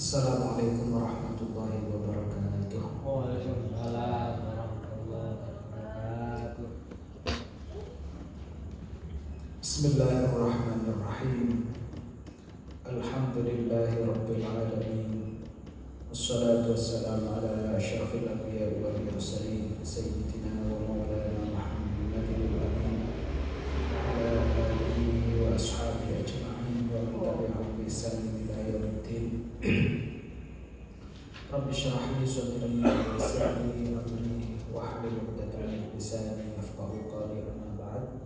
Assalamualaikum warahmatullahi wabarakatuh. Waalaikumsalam warahmatullahi wabarakatuh. Bismillahirrahmanirrahim. Alhamdulillahi rabbil alamin. Wassalatu wassalamu ala asyrafil anbiya'i wal mursalin sayyidina wa maulana Muhammadin amin wa ala alihi wa ashabihi ajma'in wa man tabi'ahum bi ihsanin ila yaumiddin. Rabbi shrah li sadri wa yassir li amri wahlul 'uqdatam min lisani yafqahu qawli. Amma ba'd.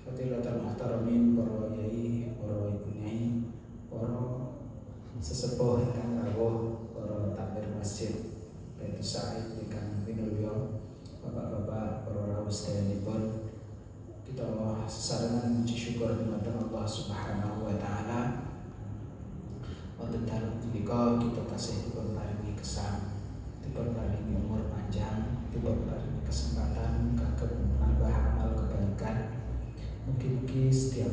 Fadilatul muhtaramin, para yai, para ibu nyai, para sesepuh ingkang rawuh, para takmir masjid Baitul Said ingkang minulya, bapak-bapak, para rawuh sedayanipun, kita sesarengan muji syukur dumateng Allah Subhanahu wa taala. Wonten dalem punika kita tasih dipun paringi kesang, dipun paringi umur panjang, dipun paringi kesempatan kagem menambah amal kebaikan. Mugi-mugi setiap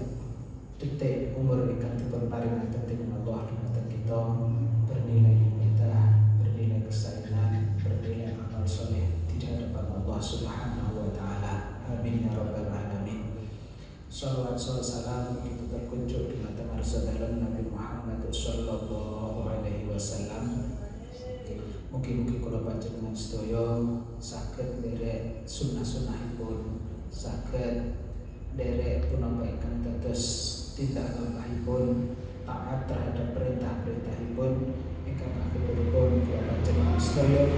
detik umur ingkang dipun paringaken dening Allah dumateng kita bernilai ibadah, bernilai kesaenan, bernilai amal soleh di hadapan Allah Subhanahu wa taala. Amin ya rabbal alamin. Shalawat salam kita terkunjuk dumateng arsadalem Nabi Muhammad sallallahu alaihi wasallam. Mugi-mugi kula panjenengan sedaya saged nderek sunah-sunahipun, saged nderek punapa ingkang dados tindak lampahipun, taat terhadap perintah-perintahipun ingkang akhiripun kula panjenengan sedaya.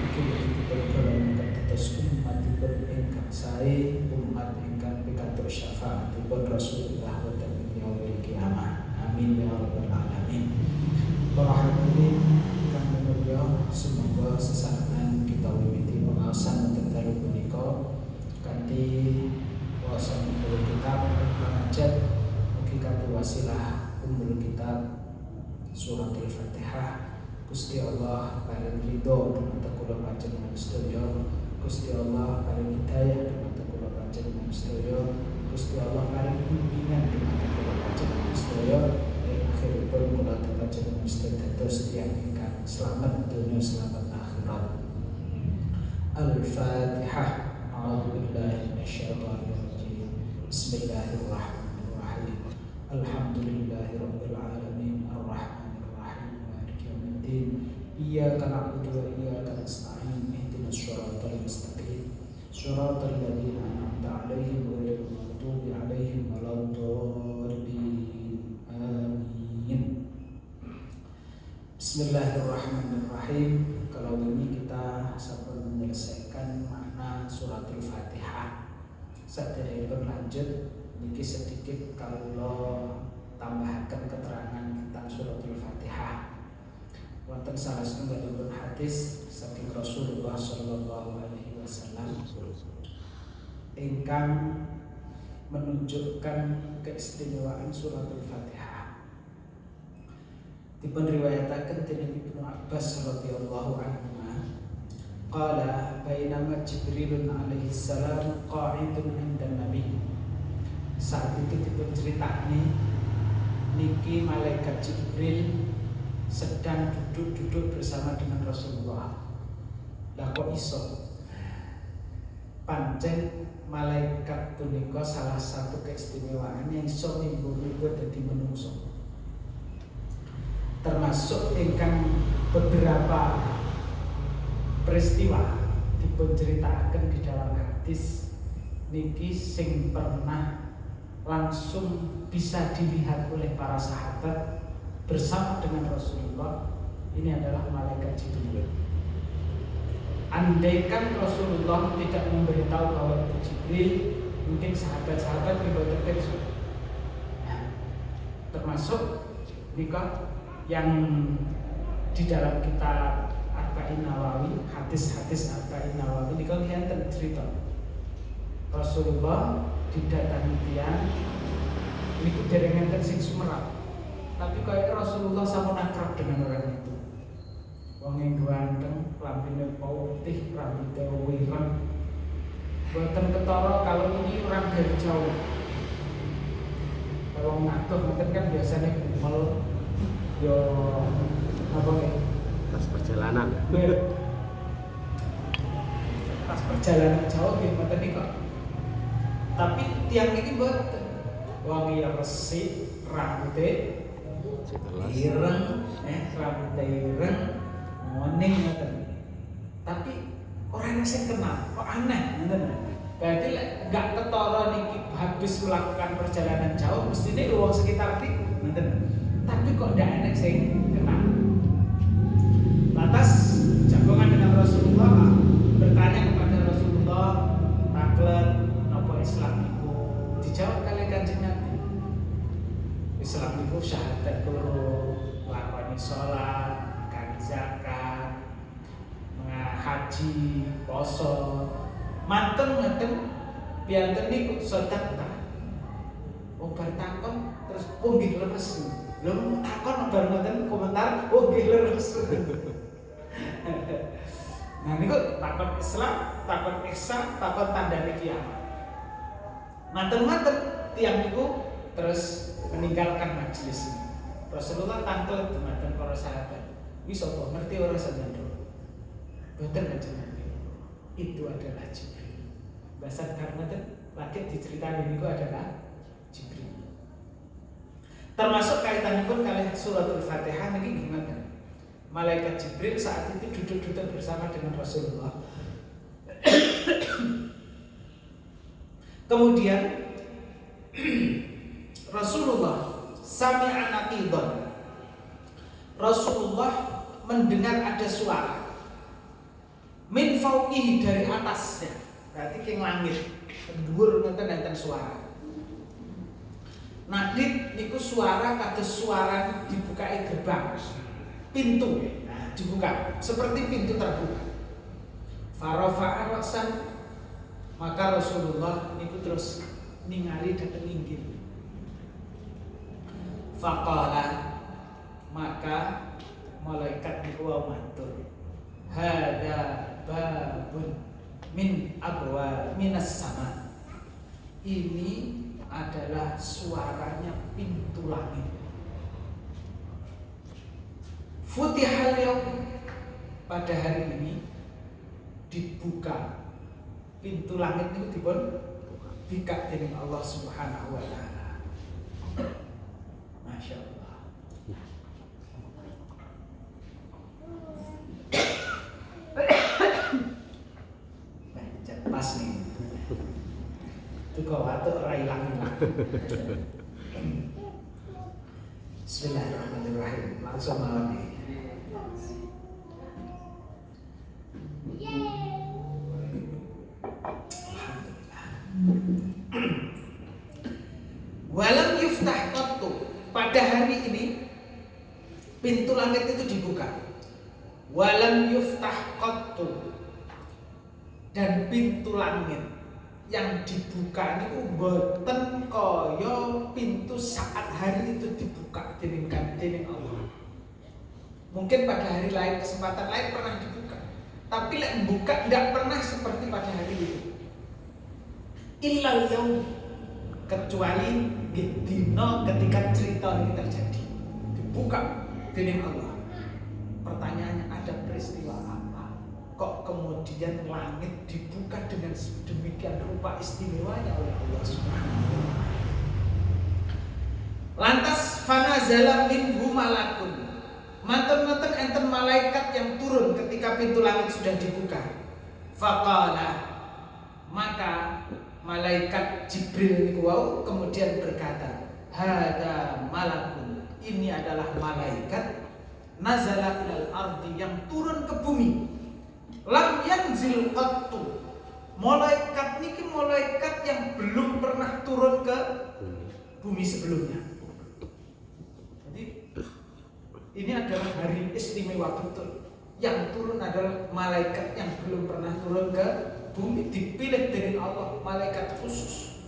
Mugi-mugi kita golongan dados umatipun ingkang sae, umat ingkang pikantuk syafaatipun Rasulullah wonten ing yaumil kiamah. Amin ya rabbal alamin. Para hadirin ingkang minulya, semoga sesarengan kita wiwiti pengaosan wonten dalu punika kanthi waosan umul kitab Al-Munajat. Mugi kanthi wasilah umul kitab suratul Fatihah, Gusti Allah paring ridho dumateng kula panjenengan sedaya. Gusti Allah paring hidayah dumateng kula panjenengan sedaya. Gusti Allah paring bimbingan dumateng kula panjenengan sedaya. Akhiripun kula panjenengan sedaya dados tiyang ingkang slamet donya slamet akhirat. Al-Fatihah. A'udzu billahi minasyaitonir rajim. Bismillahirrahmanirrahim. Alhamdulillahirabbil alamin arrahmanir rahim maliki yaumiddin. Iyyaka na'budu wa iyyaka nasta'in. Ihdinas shiratal mustaqim. Shiratal ladzina an'amta 'alaihim ghairil maghdubi 'alaihim waladdallin. Amin. Bismillahirrahmanirrahim. Kalau ini kita sampun menyelesaikan makna suratul Fatihah. Saderengipun lanjut niki sedikit kalau tambahaken keterangan tentang suratul Fatihah. Wonten salah setunggalipun hadis saking Rasulullah sallallahu alaihi wasallam ingkang menunjukkan keistimewaan suratul Fatihah. Dipun riwayataken dening Ibnu Abbas radhiyallahu anhu, qala bainama Jibrilun alaihi salam qa'idun 'inda Nabi. Saat itu dipun critakne niki malaikat Jibril sedang duduk-duduk bersama dengan Rasulullah. Lah kok iso? Pancen malaikat punika salah satu keistimewaan yang iso nimbul-nimbul dadi menungso. Termasuk ingkang beberapa peristiwa dipun ceritakan di dalam hadis niki sing pernah langsung bisa dilihat oleh para sahabat bersama dengan Rasulullah. Ini adalah malaikat Jibril. Andaikan Rasulullah tidak memberitahu bahwa itu Jibril, mungkin sahabat-sahabat juga terkejut. Termasuk nikah yang di dalam kitab Arba'in Nawawi, hadis-hadis Arba'in Nawawi ini kalau lihat cerita Rasulullah didatangi tiyang niku dereng-dereng sing sumerap, tapi kayak Rasulullah sampun akrab dengan orang itu. Wong yang ganteng, lambene putih, rambutnya wireng, boten ketara kalau ini orang dari jauh. Kalau ngatur mungkin kan biasanya kumel yo Apa nih? Pas perjalanan. Pas perjalanan jauh gimana nih kok? Tapi tiang ini mboten. Wong ya resik, rambutnya ireng, rambutnya ireng, moning ngoten. Tapi orang sing kenal, kok aneh ngoten. Berarti enggak ketara niki habis melakukan perjalanan jauh mestine wong sekitar niku ngoten. Tapi kok ndak enek sing kenal. Lantas jagongan dengan Rasulullah bertanya kepada Rasulullah, "Taklet napa Islam niku?" Dijawab kali Kanjeng Nabi. Islam niku syahadat loro, lakoni salat, kan zakat, haji, poso. Manteng ngeten piyanten niku sedekah. Wong bar takon terus nggih leres. Lha takon bar ngoten komentar, nggih leres. Nah niku takon Islam, takon ihsan, takon tandane kiamat. Manten-manten tiang niku terus meninggalkan majelis ini. Rasulullah tangkel dumateng para sahabat. Wis sapa ngerti ora sampeyan? Boten Kanjeng Nabi. Itu adalah Jibril. Bahasa karena lagi diceritani niku adalah Jibril. Termasuk kaitannya pun kali suratul Fatihah niki gimana? Malaikat Jibril saat itu duduk-duduk bersama dengan Rasulullah. Kemudian Rasulullah sami'a naqidan. Rasulullah mendengar ada suara min fauqihi dari atasnya. Berarti keng langit. Dhuwur ngoten suara. Naqid niku suara kados suara dibukae gerbang. Pintu dibuka seperti pintu terbuka. Farafa'a ra'san, maka Rasulullah niku terus ningali dhateng inggil. Faqala, maka malaikat niku matur, hada babun min abwa minas sama. Ini adalah suaranya pintu langit. Futihal yaum, pada hari ini dibuka pintu langit itu dipun buka dening Allah Subhanahu wa taala. Masya Allah. Pas nih. Itu kau atuk ora ilang-ilang. Bismillahirrahmanirrahim. Langsung mawon nih. Walam yuftah qattu, pada hari ini pintu langit itu dibuka. Walam yuftah qattu, dan pintu langit yang dibuka niku mboten kaya pintu saat hari itu dibuka dening Allah. Mungkin pada hari lain, kesempatan lain pernah dibuka, tapi lek buka tidak pernah seperti pada hari itu. Illal yaum, kecuali dino ketika cerita ini terjadi dibuka dening Allah. Pertanyaannya, ada peristiwa apa kok kemudian langit dibuka dengan demikian rupa istimewanya oleh Allah Subhanahu wa taala? Lantas fanazala minhu malakun, manten-manten enten malaikat yang turun ketika pintu langit sudah dibuka. Faqala, maka malaikat Jibril niku wau kemudian berkata, hada malakun, ini adalah malaikat nazala ilal ardi, yang turun ke bumi. Lam yanzil qattu, malaikat niki malaikat yang belum pernah turun ke bumi sebelumnya. Jadi ini adalah hari istimewa betul. Yang turun adalah malaikat yang belum pernah turun ke bumi, dipilih dari Allah, malaikat khusus.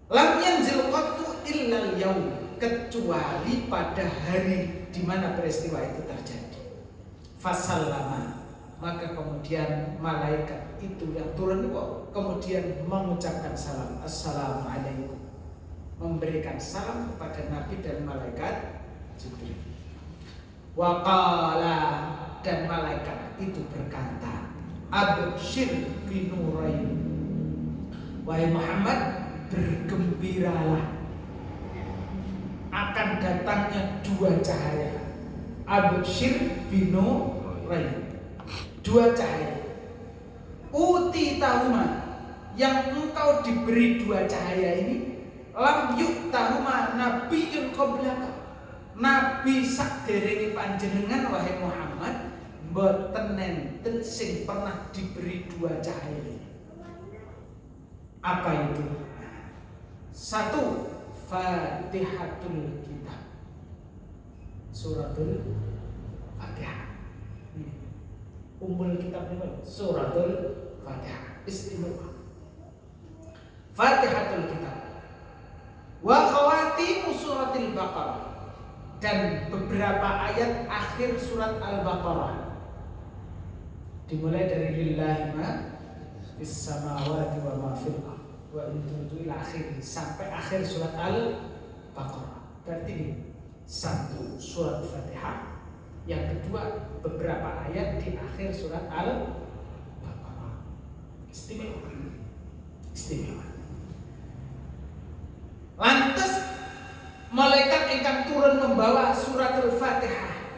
Lam yanzil qattu illal yaum, kecuali pada hari di mana peristiwa itu terjadi. Fasallama, maka kemudian malaikat itu yang turun kemudian mengucapkan salam, assalamualaikum, memberikan salam kepada Nabi dan malaikat Jibril. Wa qala, dan malaikat itu berkata, absyir binurain, wahai Muhammad, bergembiralah akan datangnya dua cahaya. Absyir binurain, dua cahaya. Uti tahuma, yang engkau diberi dua cahaya ini, lam yuk tahuma nabiyyun qablaka, nabi sakderenge panjenengan wahai Muhammad mboten nenten sing pernah diberi dua cahaya ini. Apa itu? Satu, Fatihatul Kitab, suratul Fatihah. Ummul kitab ini suratul Fatihah, istimewa. Fatihatul Kitab wa khawatimu suratil Baqarah, dan beberapa ayat akhir surat Al-Baqarah, dimulai dari lillahi ma fis samawati wa ma fil ardh wa in tuntu ila akhir, sampai akhir surat Al-Baqarah. Berarti ini satu surat Fatihah, yang kedua beberapa ayat di akhir surat Al-Baqarah. Istimewa. Istimewa. Lantas malaikat ingkang turun membawa suratul Fatihah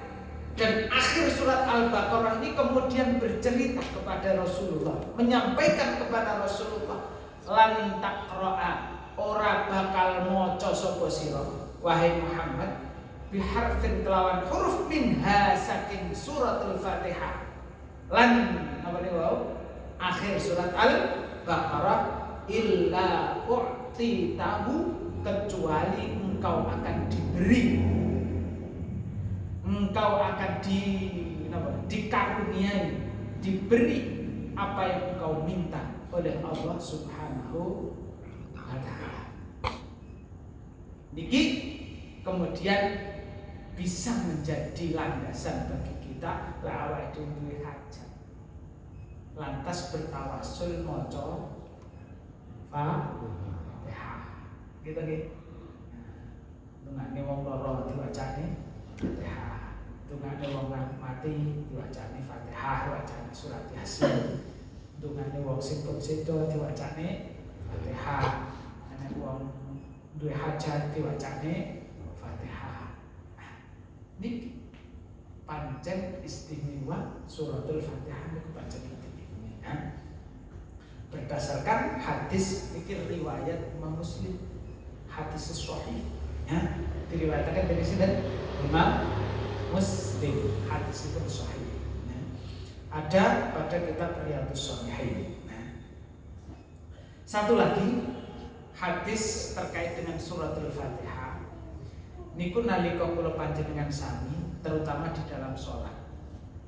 dan akhir surat Al-Baqarah ini kemudian bercerita kepada Rasulullah, menyampaikan kepada Rasulullah, lan taqra'a, ora bakal maca sapa sira wahai Muhammad biharfin kelawan huruf minha saking suratul Fatihah lan apa nih wow akhir surat Al-Baqarah illa u'ti tahu, kecuali engkau akan diberi, engkau akan dikaruniai, diberi apa yang engkau minta oleh Allah Subhanahu wa ta'ala. Niki kemudian bisa menjadi landasan bagi kita lawai duwe hajat, lantas bertawasul maca Fatihah gitu nggih. Dungane wong lara diwacane Fatihah, dungane wong mati diwacane Fatihah, wacane surat Yasin. Dungane wong sing sedo diwacane Fatihah, ana wong duwe hajat diwacane Fatihah. Niki pancen istimewa suratul Fatihah niku pancen istimewa. Berdasarkan hadis fikir riwayat Imam Muslim, hadis sahih ya, diriwayatkan dari sini Imam Muslim, hadis itu sahih ya. Ada pada kitab Riyadhus Shalihin. Satu lagi hadis terkait dengan suratul Fatihah niku nalika kula panjenengan sami, terutama di dalam sholat,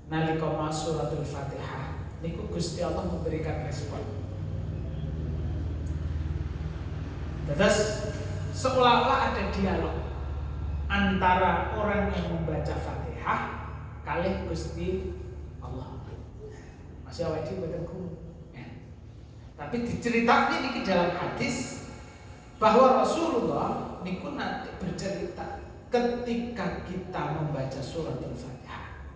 nalika maos suratul Fatihah niku Gusti Allah memberikan respon. Terus seolah-olah ada dialog antara orang yang membaca Fatihah kalih Gusti Allah. Masih awake dhewe mboten krungu. Tapi diceritakan ini dalam hadis bahwa Rasulullah niku nanti bercerita ketika kita membaca surat Al-Fatihah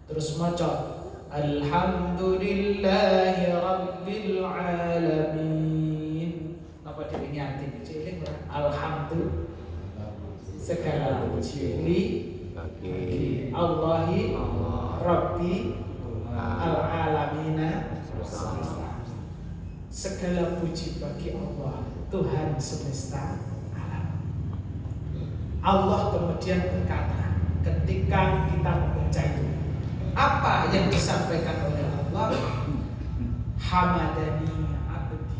terus maca alhamdulillahi rabbil alamin. Napa dhewe nyanyi cilik alhamdulillah, segala puji bagi Allahi Rabbi al-alamina, segala puji bagi Allah Tuhan semesta alam. Allah kemudian berkata ketika kita membaca itu, apa yang disampaikan oleh Allah? Hamadani abdi,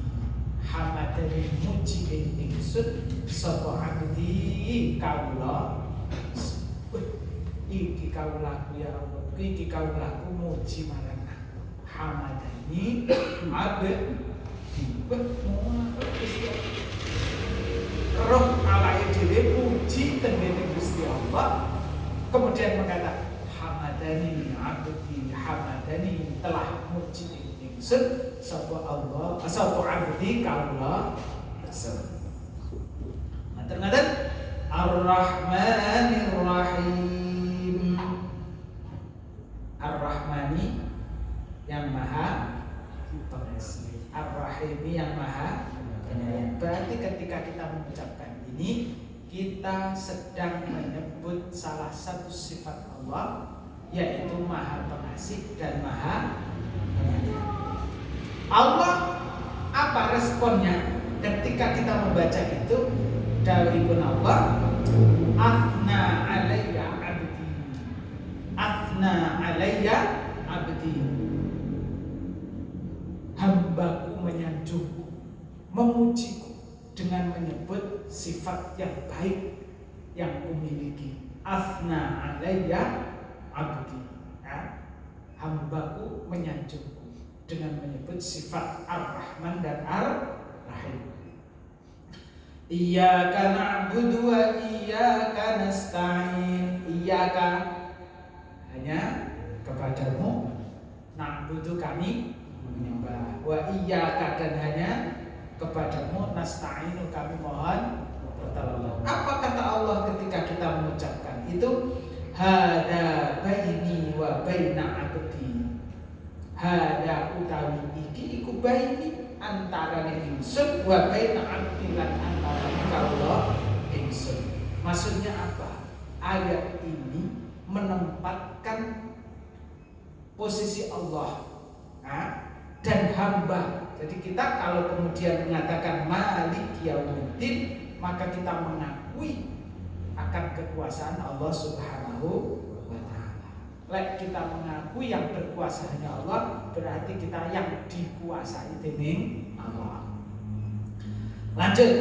hamadani muji ingsun sapa abdi kaula. Iki kaulaku ya Allah, iki kaulaku muji marang aku. Hamadani abdi, roh alai dhewe puji tengene Gusti Allah, kemudian berkata hamadani abdi, hamadani telah muji ingsun sapa Allah, sapa abdi kaula. Ngaten-ngaten Ar-Rahmanir Rahim. Ar-Rahmani yang maha pengasih, Ar-Rahimi yang maha penyayang. Berarti ketika kita mengucapkan ini, kita sedang menyebut salah satu sifat Allah, yaitu maha pengasih dan maha penyayang. Allah, apa responnya ketika kita membaca itu? Dawuhipun Allah, Athna alayya abdi, Athna alayya abdi, hambaku menyanjungku, memujiku dengan menyebut sifat yang baik yang kumiliki. Athna alayya abdi, ya, hambaku menyanjungku dengan menyebut sifat Ar-Rahman dan Ar-Rahim. Iyyaka na'budu wa iyyaka nasta'in. Iyyaka, hanya kepadamu, na'budu kami menyembah, wa iyyaka, dan hanya kepadamu, nasta'inu kami mohon pertolongan. Apa kata Allah ketika kita mengucapkan itu? Hada baini wa baina abdi. Hada utawi iki iku baini antara ingsun wa baina abdi lan antara kawula ingsun. Maksudnya apa? Ayat ini menempatkan posisi Allah dan hamba. Jadi kita kalau kemudian mengatakan Malik Yaumiddin, maka kita mengakui akan kekuasaan Allah Subhanahu wa ta'ala. Lek kita mengakui yang berkuasa hanya Allah, berarti kita yang dikuasai dening Allah. Lanjut.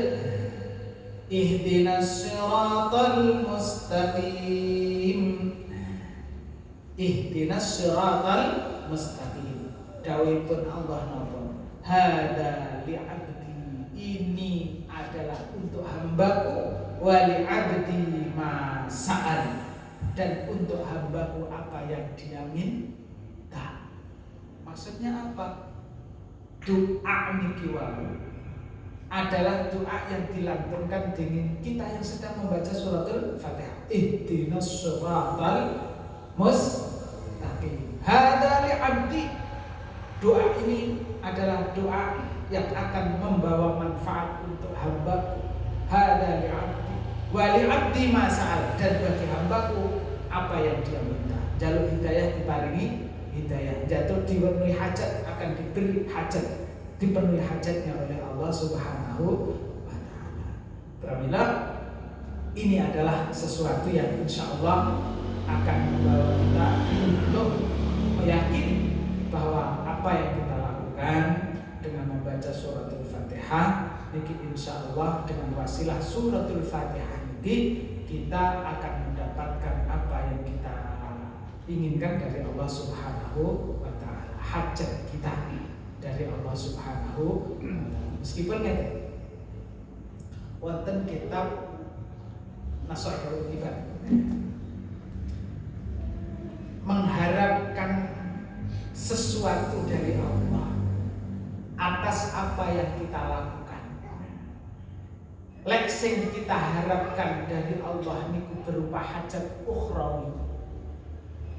Ihdinas siratal mustaqim. Ihdinas siratal mustaqim. Dawuhipun Allah napa? Hada li abdi, ini adalah untuk hambaku, wa li abdi ma sa'al, dan untuk hambaku apa yang dia minta. Maksudnya apa? Doa niki wae adalah doa yang dilantunkan dengan kita yang sedang membaca suratul Fatihah. Ihdinas siratal mustaqim. Hada li abdi. Doa ini adalah doa yang akan membawa manfaat untuk hambaku. Hada li abdi wa li abdi ma sa'al, dan bagi hambaku apa yang dia minta. Jalur hidayah diparingi hidayah, jatuh dipenuhi hajat akan diberi hajat, dipenuhi hajatnya oleh Allah Subhanahu wa ta'ala. Pramila ini adalah sesuatu yang insya Allah akan membawa kita untuk meyakini bahwa apa yang kita lakukan dengan membaca suratul Fatihah niki insya Allah dengan wasilah suratul Fatihah ini kita akan mendapatkan apa yang kita inginkan dari Allah Subhanahu wa ta'ala, hajat kita dari Allah Subhanahu wa ta'ala. Meskipun wonten kitab Nashihul Ibad mengharapkan sesuatu dari Allah atas apa yang kita lakukan. Lek sing kita harapkan dari Allah niku berupa hajat ukhrawi,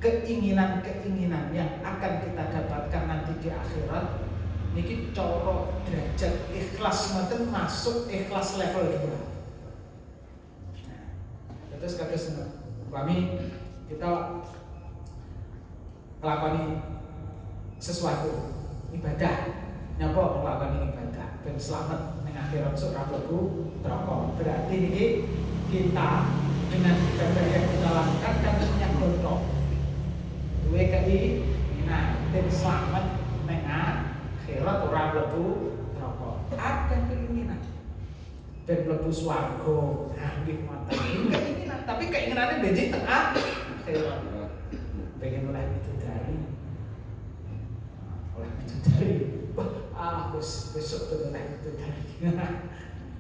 keinginan-keinginan yang akan kita dapatkan nanti di akhirat. Niki coro derajat ikhlas ngoten masuk ikhlas level 2. Terus kata kami kita melakoni sesuatu ibadah, nyapa melakoni ibadah ben selamat ning akhirat ora mlebu neraka. Berarti ini kita dengan ibadah yang kita lakukan kan punya contoh duwe keinginan ben selamat ning akhirat ora mlebu neraka. Ada keinginan ben mlebu swarga, nggih mata keinginan, tapi keinginannya benjing teng akhirat. Pengen oleh bidadari, wah besok tuh oleh bidadari,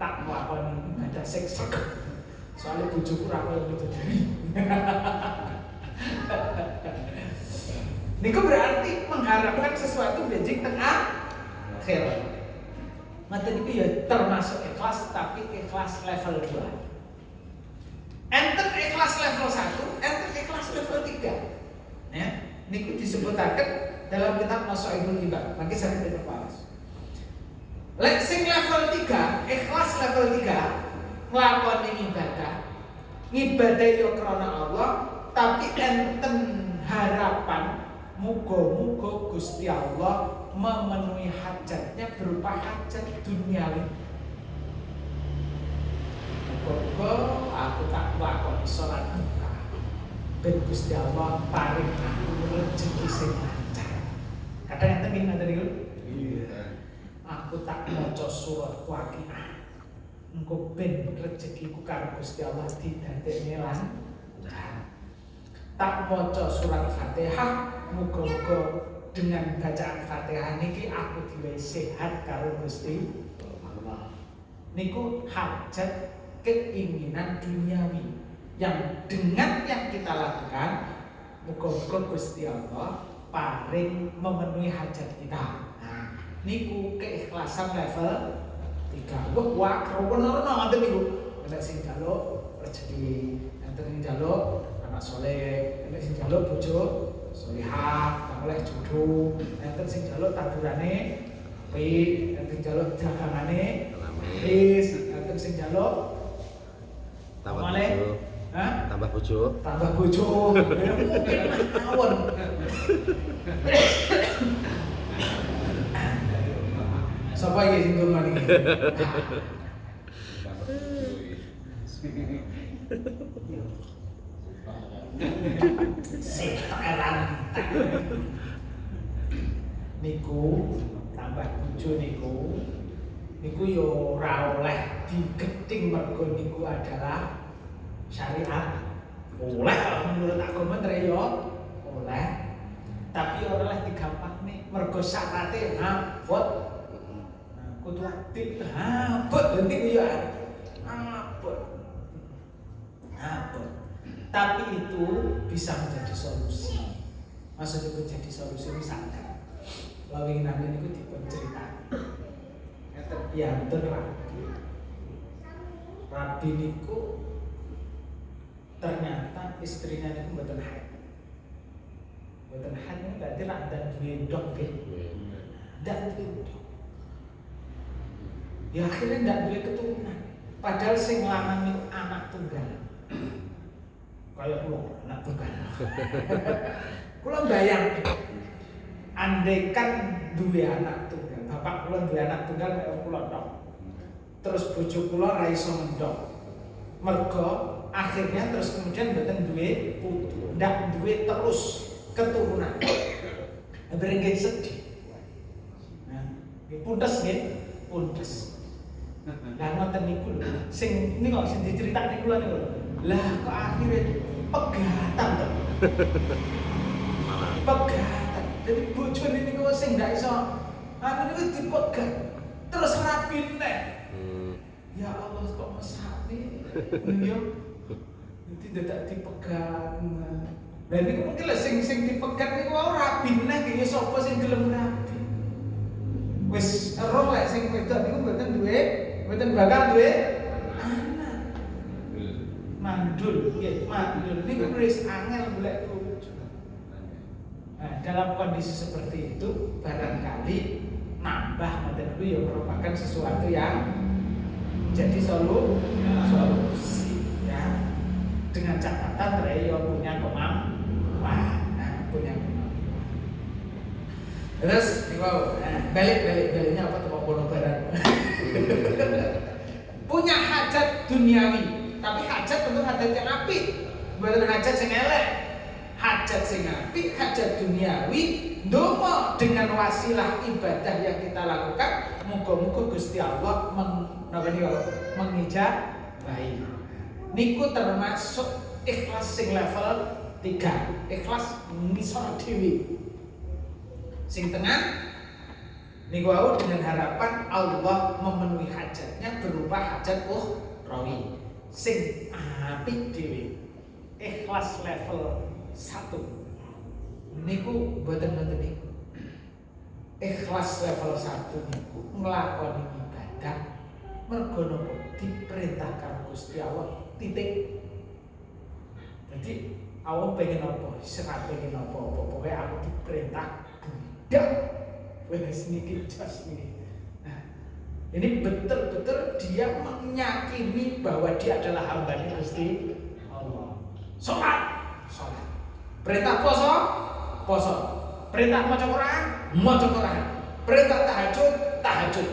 tak melakukan ibadah seks, soalnya bujuku rakyat bidadari. Niku berarti mengharapkan sesuatu benjing tengah akhirat. Mata niku ya termasuk ikhlas, tapi ikhlas level 2. Enten ikhlas level 1, enten ikhlas level 3. Ya, niku disebutaken dalam kitab Masailul Ibad. Mangke saged dipawas. Lek sing level 3, ikhlas level 3, nglakoni ibadah. Ngibadah yo krana Allah, tapi enten harapan muga-muga Gusti Allah memenuhi hajatnya berupa hajat duniawi. Muga aku tak lakoni salat duha. Ben Gusti Allah paring aku rezeki sing lancar. Kadang enten ngoten niku. Iya. Aku tak maca surat Waqiah. Engko ben rezekiku karo Gusti Allah didadekne lancar. Tak maca surat Fatihah, muga-muga dengan bacaan Fatihah niki aku diwehi sehat karo Gusti Allah. Niku hajat keinginan duniawi yang dengan yang kita lakukan muga-muga Gusti Allah paring memenuhi hajat kita. Nah, niku keikhlasan level 3. Wah, krono ngoten niku. Nek sing njaluk rezeki, enten sing njaluk anak saleh, enten sing njaluk bojo salihah, tak oleh jodoh, enten sing njaluk taburane apik, enten sing njaluk dagangane wis, enten sing njaluk tambah bojo. Hah? Tambah bojo. Tambah bojo. Ya mungkin mawon. Sapa iki sing durung iki? Sekarang niku tambah bojo niku yo ora oleh digething mergo niku adalah syariat. Oleh menurut agama yo oleh. Tapi ora oleh digampangne mergo syaratnya ngapot. Kudu aktif, abot nanti ku ya abot. Tapi itu bisa menjadi solusi. Maksudnya menjadi solusi misalkan lawing nanti itu dipun cerita. Piantun Rabi niku ternyata istrinya niku mboten haid. Mboten haid niku berarti rak dan duwe ndok nggih. Dan ndok. Ya akhirnya ndak boleh keturunan. Padahal sing lanang niku anak tunggal. Kayak kula anak tunggal. Kula bayang andaikan duwe anak tunggal, bapak kula duwe anak tunggal kaya kula tok. Terus bojo kula ra iso mendok. Mergo akhirnya terus kemudian mboten duwe putu, ndak duwe terus keturunan. Berengge sedih. Nah, puntes nggih, puntes. Lah ngoten niku lho. Sing niku sing diceritakne kula niku. Lah kok akhire pegatan to. Pegatan. Jadi bojone niku sing ndak iso anu niku dipegat. Terus rapi neh. Ya Allah kok mesake. Yo. Dadi dadak dipegat. Lah niku mungkin lho sing dipegat niku ora rapi neh ki sapa sing gelem rapi. Wis ero lek sing wedok niku mboten duwe mboten bakal duwe anak. Mandul, nggih, mandul niku wis angel golek bojo. Nah, dalam kondisi seperti itu barangkali nambah ngoten kuwi ya merupakan sesuatu yang jadi solusi ya. Dengan catatan ya punya kemampuan. Punya kemampuan. Terus niku balik-baliknya apa tuh pono barang. Punya hajat duniawi, tapi hajat tentu hajat yang apik, bukan hajat sing elek. Hajat sing apik, hajat duniawi, ndonga dengan wasilah ibadah yang kita lakukan, muga-muga Gusti Allah mengijabahi. Niku termasuk ikhlas sing level 3, ikhlas ngisor dhewe. Sing tengah niku wau dengan harapan Allah memenuhi hajatnya berupa hajat ukhrawi. Sing apik dhewe. Ikhlas level 1. Niku mboten ngoten niku. Ikhlas level 1 niku nglakoni ibadah mergo napa diperintah karo Gusti Allah. Titik. Jadi awak pengen apa? Serap pengen apa? Pokoknya aku diperintah budak. Wes niki jas niki. Nah, ini betul-betul dia meyakini bahwa dia adalah hamba Gusti Allah. Sholat. Perintah poso. Perintah maca Quran. Perintah tahajud.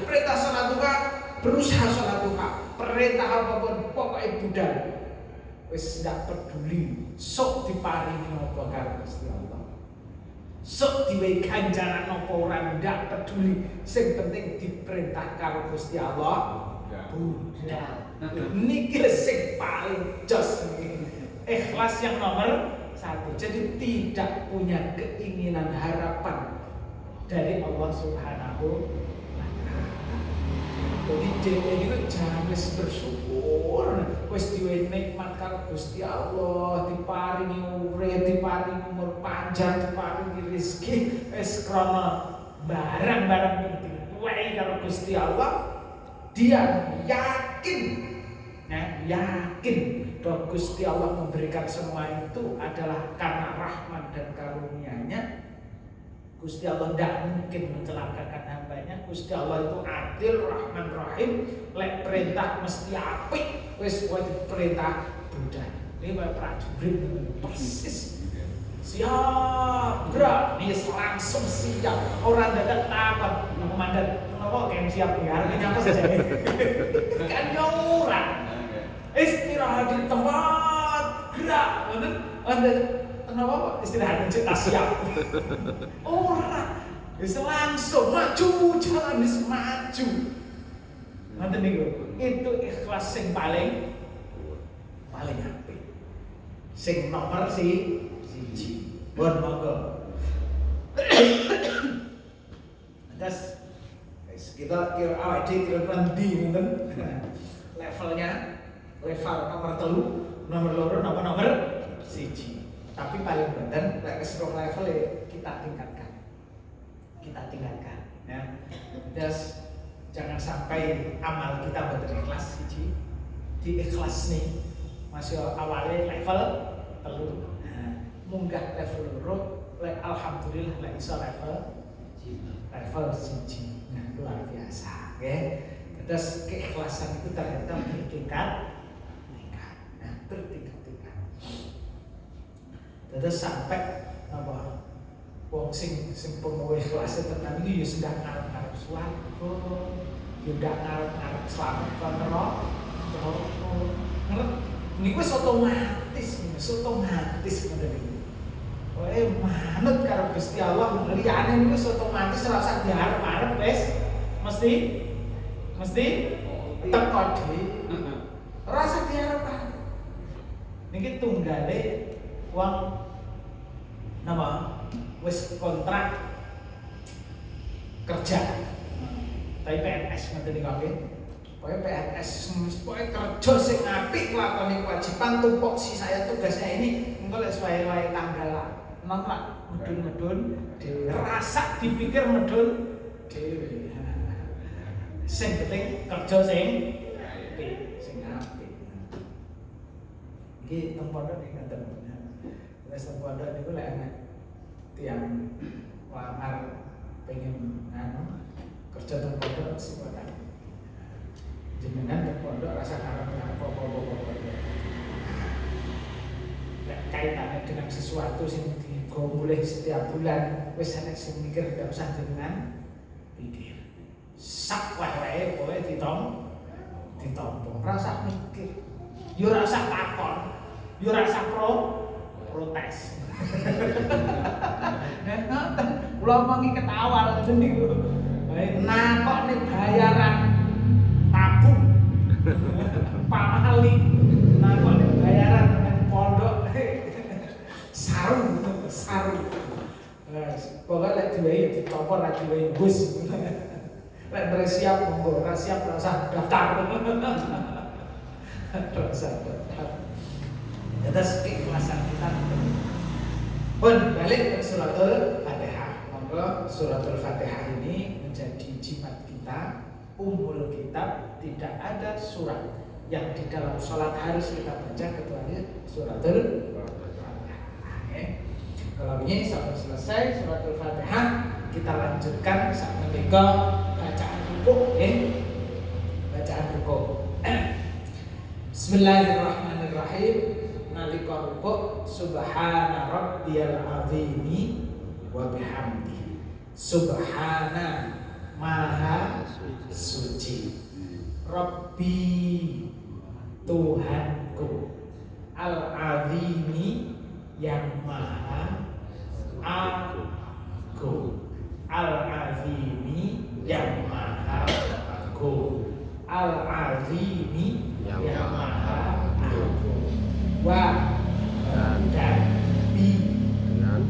Perintah salat duha, berusaha salat duha. Perintah apapun pokoknya budak. Wis ndak peduli sok diparingi apa karo Gusti Allah. Sok diwehi ganjaran apa ora ndak peduli, sing penting diperintah karo Gusti Allah. Budak. Niki sing paling jos niki. Ikhlas yang nomor 1. Jadi tidak punya keinginan harapan dari Allah Subhanahu wa taala. Jadi dhewe iki jangan wis bersyukur, wis diwehi nikmat karo Gusti Allah, diparingi urip, diparingi umur panjang, diparingi rezeki, wis krana barang-barang penting tuwei karo Gusti Allah. Dia yakin bahwa Gusti Allah memberikan semua itu adalah karena rahmat dan karunia-Nya. Gusti Allah tidak mungkin mencelakakan hambanya. Gusti Allah itu adil, rahman, rahim. Lek perintah mesti apik. Wis buat perintah budak. Ini kayak prajurit persis. Siap, gerak. Nih langsung siap. Orang dadak takut. Komandan, kenapa kayak siap ya? Harusnya apa saja? Kan nyurang. Istirahat di tempat, gerak. Anda kenapa istirahat di siap? Orang bisa langsung maju, jalan bisa maju. Nanti niku itu ikhlas sing paling apik. Sing nomor siji. Bon monggo. Terus kita kira awak dhewe kira ndi ngoten. Level nomor 3, nomor 2, nomor 1. Tapi paling badan lek wis level kita tingkatkan ya. Terus jangan sampai amal kita betul ikhlas siji di ikhlas nih masih awalnya level 3. Nah, munggah level 2 lek alhamdulillah lek iso level 1. Nah, luar biasa ya. Terus keikhlasan itu ternyata bertingkat. Nah, bertingkat. Terus sampai apa? Wong sing pemuh ikhlas tenan iki ya sudah ngarep-ngarep swarga, ya ndak ngarep-ngarep slamet neraka. Ngerti? Niku wis otomatis ngoten iki. Kowe manut karo Gusti Allah, liyane niku wis otomatis ora usah diarep-arep wis mesti teko dhewe. Ora usah diarep-arep. Niki tunggale wong napa wis kontrak kerja tapi PNS ngoten niku nggih. Pokoke PNS pokoke kerja sing apik nglakoni kewajiban tupoksi saya tugasnya ini engko lek suwe-suwe tanggal nonton medun-medun dhewe rasa dipikir medun dhewe. Sing penting kerja sing apik. Iki teng pondok iki ngoten. Wis teng pondok niku lek ana tiyang lamar pengen kerja teng pondok silakan. Jenengan teng pondok rasa karep apa-apa. Lek kaitannya dengan sesuatu sing digomboleh setiap bulan wis ana sing mikir ndak usah jenengan pikir. Sak wae pokoke ditompo. Ora usah mikir. Yo ora usah takon. Yo ora usah protes. Kula omongi ketawa ngoten niku. Nakokne bayaran tabung. Pamali. Nakokne bayaran nang pondok. Saru. Pokoke lek diwehi ditompo ra diwehi wis. Lek siap monggo, ora siap ora usah daftar. Terus keikhlasan kita. Pun balik ke suratul Fatihah. Monggo suratul Fatihah ini menjadi jimat kita, ummul kitab. Tidak ada surat yang di dalam sholat harus kita baca kecuali suratul Fatihah. Kalau ini sampai selesai suratul Fatihah, kita lanjutkan sampai ke bacaan rukuk. Bacaan rukuk. Bismillahirrahmanirrahim. Nalika rukuk, subhana rabbiyal azimi wa bihamdihi. Subhana, maha suci. Rabbi, Tuhanku. Al-azimi, yang maha agung. Al-azimi, yang maha agung. Al-azimi, yang maha agung. Wa, dan bi,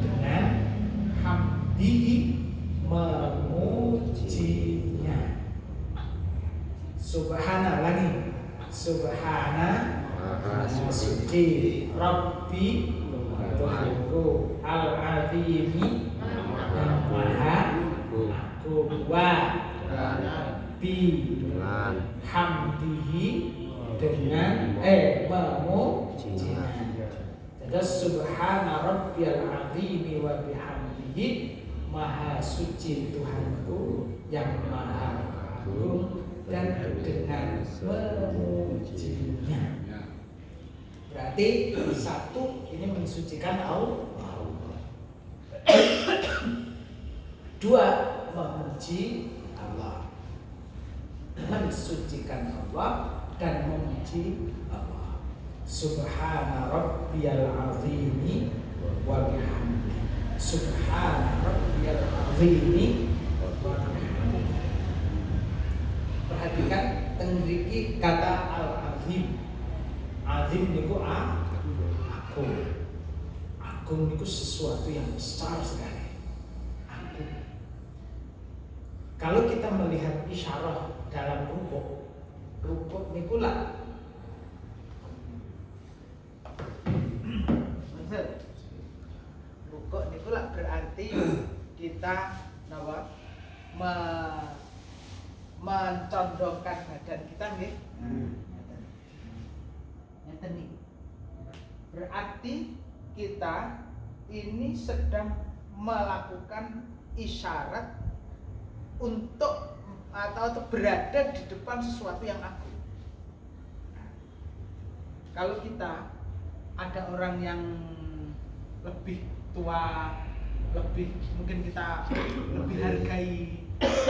dengan hamdihi, memujinya. Subhana lagi. Subhana, maha suci. Rabbi, Tuhanku. Al-azimi, yang maha agung. Wa, bi, hamdihi, dengan memujinya. Jadi subhana rabbiyal azimi wa bihamdihi, maha suci Tuhanku yang maha agung dan dengan memujinya. Berarti satu, ini mensucikan Allah. Dua, memuji Allah. Mensucikan Allah dan memuji Allah. Subhana rabbiyal azimi wa bihamdihi. Subhana rabbiyal azimi wa bihamdihi. Perhatikan tengriki kata al-azim. Azim niku agung. Agung niku sesuatu yang besar sekali. Agung. Kalau kita melihat isyarah dalam rukuk niku lah. Rukuk niku lah berarti kita mencondongkan badan kita nggih. Ngeten iki. Berarti kita ini sedang melakukan isyarat untuk atau berada di depan sesuatu yang agung. Kalau kita ada orang yang lebih tua, mungkin kita lebih hargai,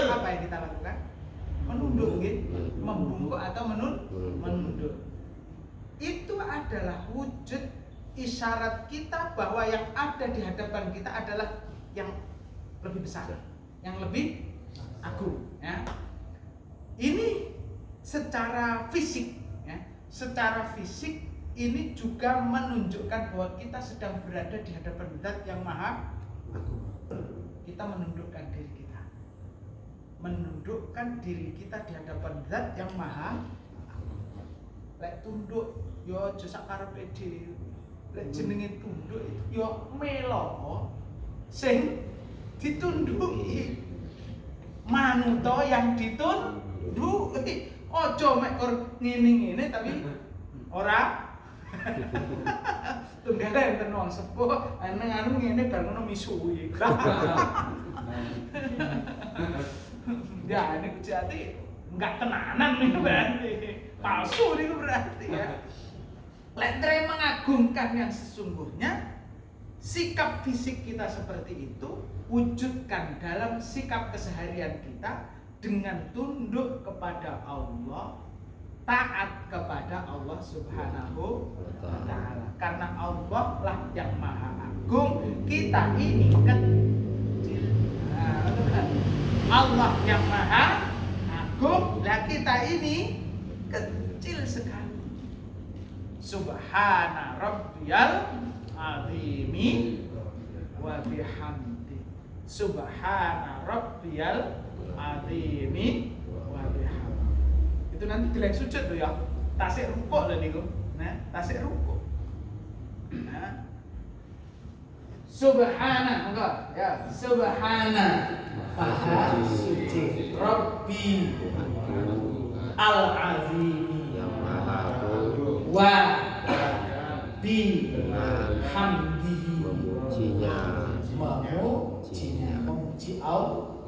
apa yang kita lakukan? Menunduk, membungkuk atau menunduk. Itu adalah wujud isyarat kita bahwa yang ada di hadapan kita adalah yang lebih besar, yang lebih agung. Ya. Ini secara fisik, ya. Secara fisik ini juga menunjukkan bahwa kita sedang berada di hadapan zat yang maha agung. Kita menundukkan diri kita. Menundukkan diri kita di hadapan zat yang maha agung. Lek tunduk yo aja sak karepe dhewe. Lek jenenge tunduk yo melo sing ditunduki. Manuto yang ditunduki. Aja mek kor ngene-ngene tapi ora tunggale enten wong sepuh ana anu ngene bar ngono misuwi. Ya ini berarti enggak tenanan nih berarti. Palsu nih berarti ya. Lentre mengagungkan yang sesungguhnya, sikap fisik kita seperti itu wujudkan dalam sikap keseharian kita dengan tunduk kepada Allah, taat kepada Allah Subhanahu wa ta'ala. Karena Allah lah yang maha agung, kita ini kecil. Allah yang maha agung, lah kita ini kecil sekali. Subhana rabbiyal azimi wa bihamdi. Subhana rabbiyal azimi wa bihamdi. Itu nanti dilek sujud tuh ya. Tasik rukuk lho niku. Nah, tasik rukuk. Nah. Subhana, enggak? Ya, subhana maha suci Rabbi al-azimi, yang maha wa bi dengan hamdihi memujinya memuji Allah.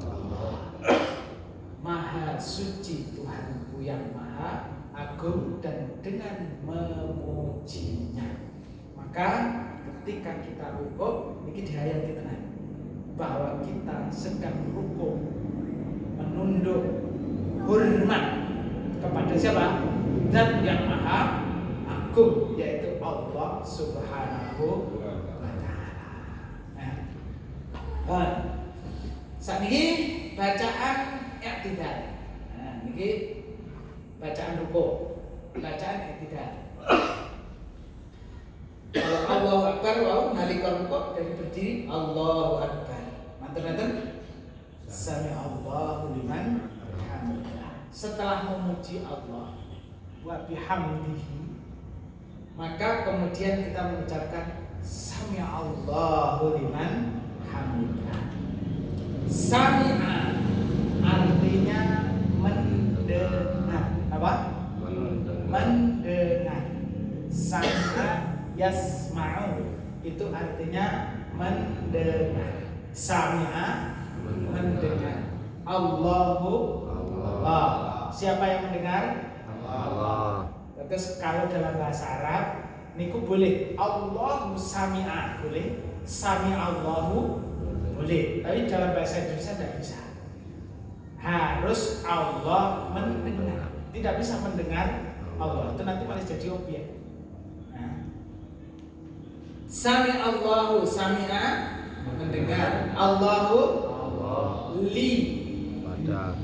Maha suci Tuhanku yang maha agung, dan dengan memujinya maka ketika kita rukuk ini dihayati tenang bahwa kita sedang rukuk menunduk hormat kepada siapa? Zat yang maha agung, yaitu Allah Subhanahu wa Ta'ala. Nah, saat ini bacaan i'tidal. Nah, ini bacaan rukuk, bacaan i'tidal. Kalau Allahu Akbar, wow, nalika rukuk dari berdiri Allahu Akbar. Manten-manten Sami Allahu liman hamidah. Setelah memuji Allah wa bihamdihi, maka kemudian kita mengucapkan Sami Allahu liman hamidah. Sami'a artinya mendengar. Apa? Mendengar. Sami'a yasma'u itu artinya mendengar. Sami'a mendengar. Allahu Allah. Siapa yang mendengar? Allah. Terus kalau dalam bahasa Arab niku boleh Allahu sami'a boleh, sami'allahu boleh. Tapi dalam bahasa Indonesia tidak bisa. Harus Allah mendengar. Tidak bisa mendengar Allah. Itu nanti malah jadi objek. Nah. Sami'allahu sami'a mendengar. Allahu li Pada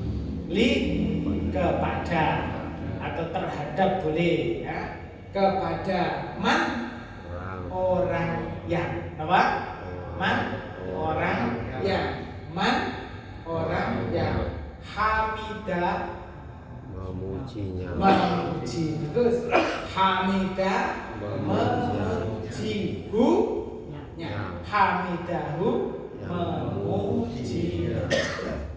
li kepada atau terhadap boleh ya, kepada man orang yang apa? Man orang yang orang yang hamida memuji. Terus hamida memujihu ya, hamidahu memuji.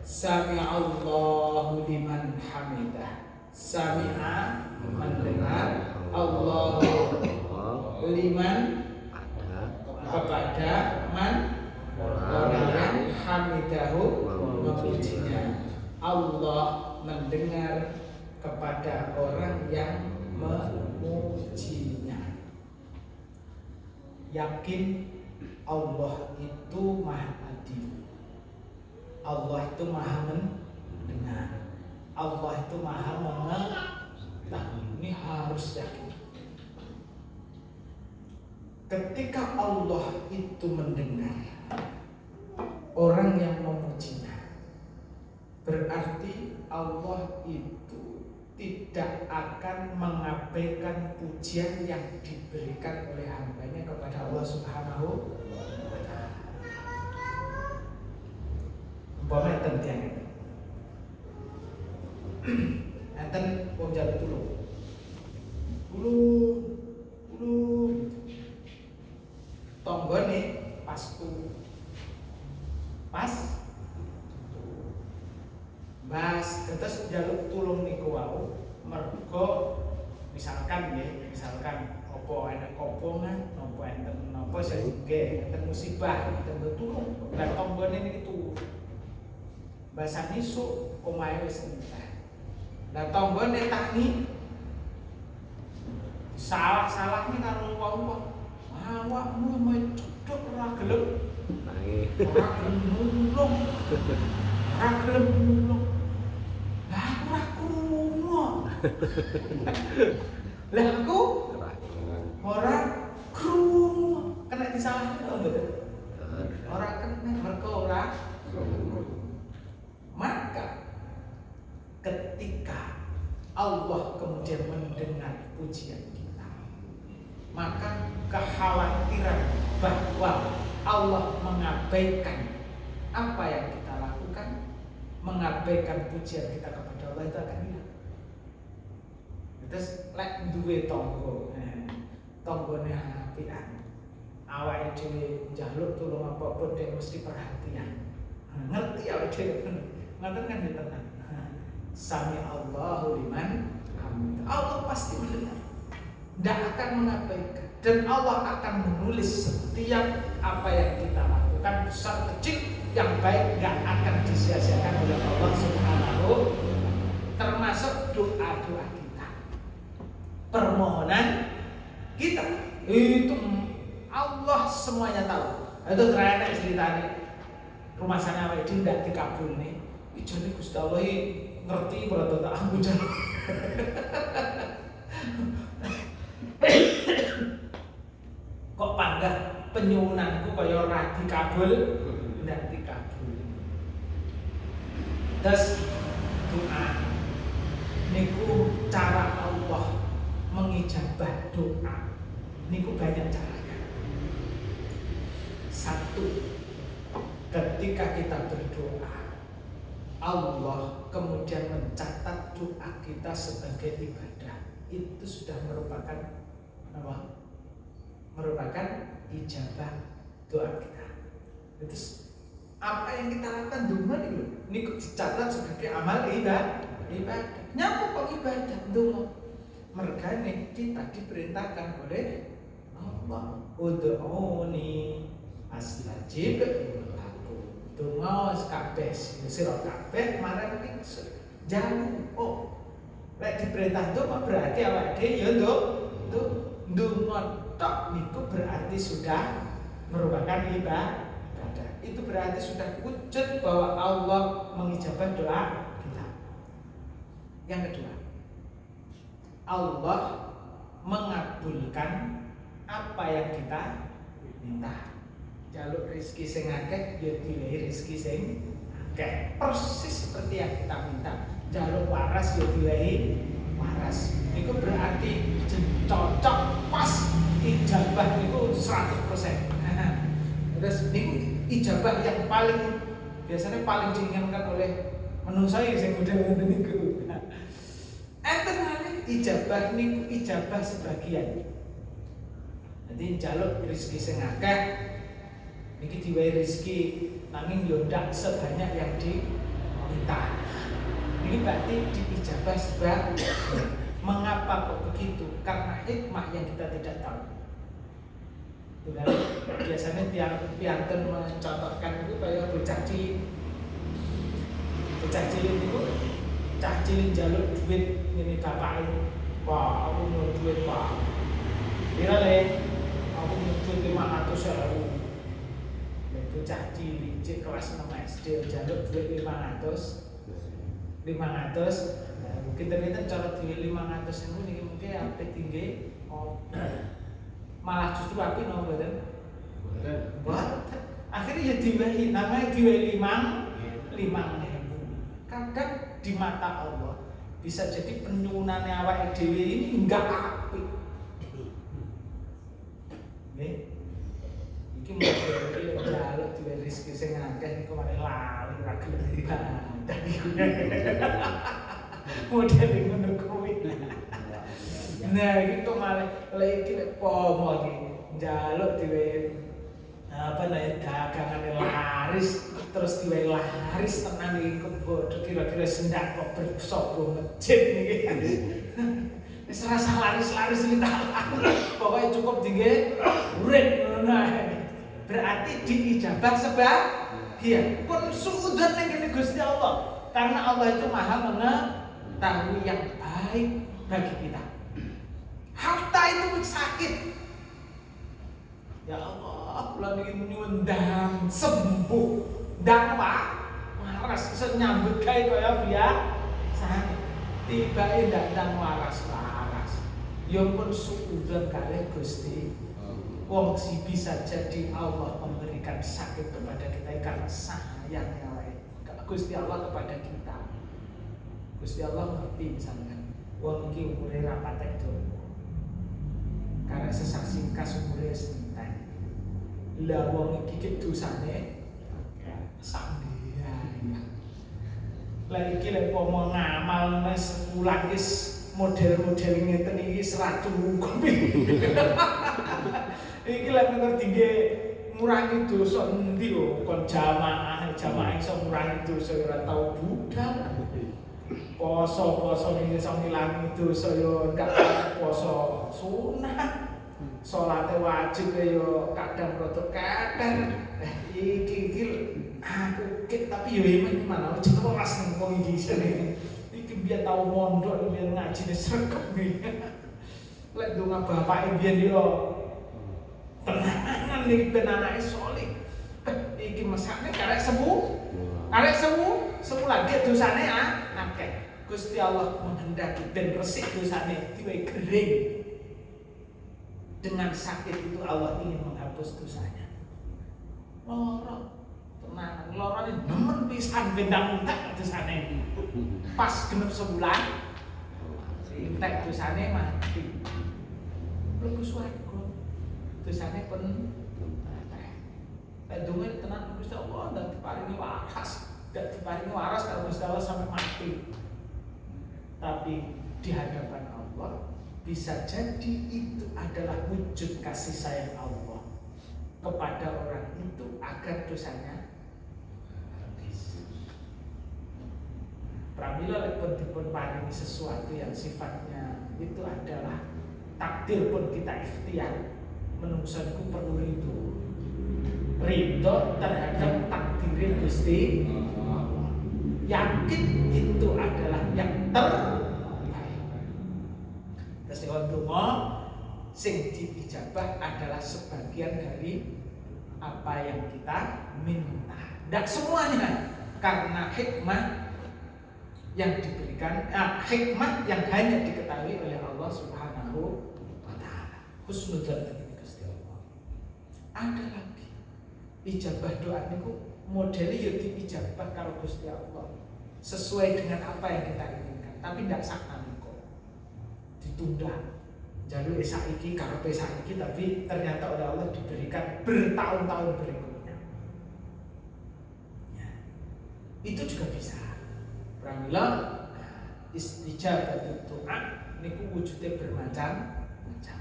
Sami'allahu liman hamidah. Sami'a mendengar, Allahu liman kepada man orang yang hamidahu memujinya. Allah mendengar kepada orang yang memujinya. Yakin Allah itu maha adil. Allah itu maha mendengar. Allah itu maha mengetahui. Ini harus yakin. Ketika Allah itu mendengar orang yang memujinya, berarti Allah itu tidak akan mengabaikan pujian yang diberikan oleh hambanya kepada Allah Subhanahu wa Ta'ala. Umpamanya tentiang itu enten wong njaluk tulung tonggone pas Mas terus njaluk tulung niku wau mergo misalkan apa ana kopongan apa enten napa sehingga enten musibah enten tulung lan tonggone niku bahasa nisuk omahe wis entek. Lah tanggane takni salah-salahnya karo wong-wong. Awakmu mau cedhok ora gelem. Ora gelem nulung. Ora gelem nulung. Lah aku ora krungu. Lah aku ora krungu. Kena disalahke to mboten? Ora kena mergo ora krungu. Maka ketika Allah kemudian mendengar pujian kita, maka kekhawatiran bahwa Allah mengabaikan apa yang kita lakukan, mengabaikan pujian kita kepada Allah itu akan hilang. Terus lek duwe tangga, tanggane apian, awake dhewe njaluk tulung apapun dia mesti perhatian. Ngerti awake dhewe. Ngaten kan ditenang. Sami Allahu liman hamidah. Allah pasti mendengar. tidak akan mengabaikan, dan Allah akan menulis setiap apa yang kita lakukan, besar kecil, yang baik nggak akan disia-siakan oleh Allah Subhanahu, termasuk doa-doa kita, permohonan kita, itu Allah semuanya tahu. Itu terakhir ceritanya rumah sana awake dhewe ndak dikabulne. Ijane Gusti Allah ngerti berarti tak aku jan. Kok panggah penyuwunanku kaya ora dikabul, ndak dikabul. Terus doa niku cara Allah mengijabah doa. Niku banyak caranya. Satu, ketika kita berdoa, Allah kemudian mencatat doa kita sebagai ibadah. Itu sudah merupakan apa? Merupakan ijabah doa kita. Itu apa yang kita lakukan donga niku dicatat sebagai amal ibadah. Nyapa kok ibadah donga? Mergane kita diperintahkan oleh Allah, ud'uni astajib lakum. Donga kabeh sira kabeh marang ingsun. Jangan lek diperintah donga berarti awake dhewe ya ndonga tok niku berarti sudah merupakan ibadah. Itu berarti sudah wujud bahwa Allah mengijabah doa kita. Yang kedua, Allah mengabulkan apa yang kita minta. Jaluk rezeki sing akeh ya diwehi rezeki sing akeh. Persis seperti yang kita minta. Jaluk waras ya diwehi waras. Niku berarti cocok pas ijabah niku 100%. Terus niku ijabah yang biasanya paling diinginkan oleh menungsa sing model ngoten niku. Enten malih ijabah niku ijabah sebagian. Jadi jaluk rezeki sing akeh niki diwehi rezeki nanging yo ndak sebanyak yang diminta. Ini berarti diijabah sebagian. Mengapa kok begitu? Karena hikmah yang kita tidak tahu. Biasanya piantun mencontohkan itu kayak bocah cilik. Bocah cilik itu cah cilik jaluk duit ini bapaknya. Wah, aku mau duit pak. Kira le, aku mau duit 500.000. Bocah cilik kelas 6 SD jaluk duit 500. Nah, mungkin ternyata cara duit 500 ini mungkin apa tinggi. Malah justru api nombodan. Wah, akhirnya ya diwehi, namanya diwehi 5.000. Kadang di mata Allah bisa jadi penyuwunane awake dhewe ini enggak apik. Nggih. Iki model jaluk diwehi rezeki sing akeh niku malah lali ra gelem ibadah. Model ngono kuwi. Nah, gitu malah lagi pomo iki njaluk diwehi dagangan laris terus diwehi laris tenan iki kok kira-kira sendak kok bersobo masjid niki. Wis rasa laris-laris iki tak. Pokoke cukup dingge urip ngono ae. Berarti diijabah sebagian. Pun suudzon ning kene Gusti Allah. Karena Allah itu Maha mengetahui yang baik bagi kita. Harta itu sakit. Ya Allah, kula niki nyuwun ndang sembuh, ndang waras iso nyambut gawe kaya biasa. Tibake ndang waras. Ya pun suudzon kalih Gusti. Wong si bisa jadi Allah memberikan sakit kepada kita karena sayangnya Gusti Allah kepada kita. Gusti Allah ngerti misalkan wong iki umure ra patek donya. Karena sesak singkas umure sentai. Lah wong iki dosane sampeyan. Lah iki lek pomo ngamal mes sepulang wis model-model ngeten iki serat cukup. Iki lek ngerti nggih ngurangi dosa endi kok kon jamaah iso ngurangi dosa ora tau budal. Poso ning iso ngilangi dosa yo ndak poso sunah. Salate wajib yo kadang rada kadang. Iki aku kit tapi yo iman aja kelas nang wong iki sene. Iki biyen tau mondok biyen ngajine sregep iki. Lek donga bapake biyen yo tenanan iki ben anake saleh. Iki mesake karek semu. Karek semu lagi dosane akeh. Gusti Allah menghendaki ben resik dosane diwehi kering. Dengan sakit itu Allah ingin menghapus dosanya. Loro tenan, lorone nemen pisan bendang-bendang dosane. Pas genep sebulan entek dosane mati. Mlebu swarga. Dosane pun entek. Donga tenan Gusti Allah ndak diparingi waras, ndak diparingi waras kalau Gusti Allah sampai mati. Tapi di hadapan Allah bisa jadi itu adalah wujud kasih sayang Allah kepada orang itu agar dosanya habis. Pramila pun dipun paringi sesuatu yang sifatnya itu adalah takdir pun kita ikhtiar. Menungso niku perlu ridho terhadap takdir Gusti Allah. Yakin itu adalah yang terbaik. Terus donga sing diijabah adalah sebagian dari apa yang kita minta. Tidak semuanya, karena hikmah yang diberikan, hikmah yang hanya diketahui oleh Allah Subhanahu wa Ta'ala. Husnudzon ini Gusti Allah. Ada lagi ijabah doa niku modelnya ya diijabah karo Gusti Allah sesuai dengan apa yang kita inginkan, tapi tidak saknami kok ditunda. Jalur saiki karepe saiki tapi ternyata oleh Allah diberikan bertahun-tahun berikutnya. Ya. Itu juga bisa. Pramila istijabah doa niku wujudnya bermacam-macam.